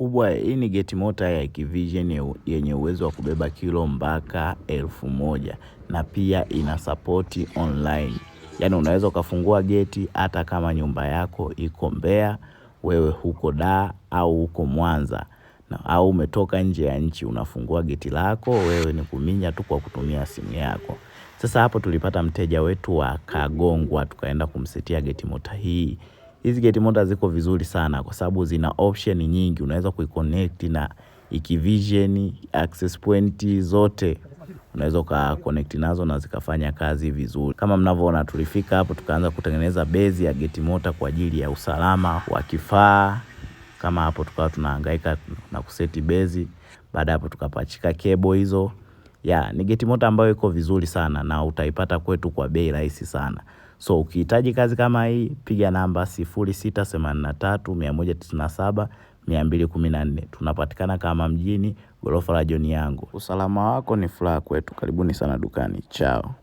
kubwa, hii ni geti motor ya Hikvision yenye uwezo wa kubeba kilo mpaka 1000 na pia ina support online. Yani unaweza ukafungua geti hata kama nyumba yako iko Mbeya, wewe huko Dar au huko Mwanza au umetoka nje ya nchi, unafungua geti lako, wewe ni kuminya tu kwa kutumia simu yako. Sasa hapo tulipata mteja wetu akagongwa, tukaenda kumsetia geti motor hii. Hizi geti motor ziko vizuri sana kwa sababu zina option nyingi. Unaweza kuiconnect na Hikvision, access point zote unaweza ukaconnect nazo na zikafanya kazi vizuri. Kama mnavyoona tulifika hapo tukaanza kutengeneza base ya geti motor kwa ajili ya usalama wa kifaa. Kama hapo tukawa tunahangaika na kuseti base. Baada hapo tukapachika cable hizo. Ni geti motor ambayo iko vizuri sana na utaipata kwetu kwa bei rahisi sana. So ukihitaji kazi kama hii, piga namba 0683197214. Tunapatikana kama mjini, ghorofa la John Yango. Usalama wako ni furaha kwetu. Karibuni sana dukani. Chao.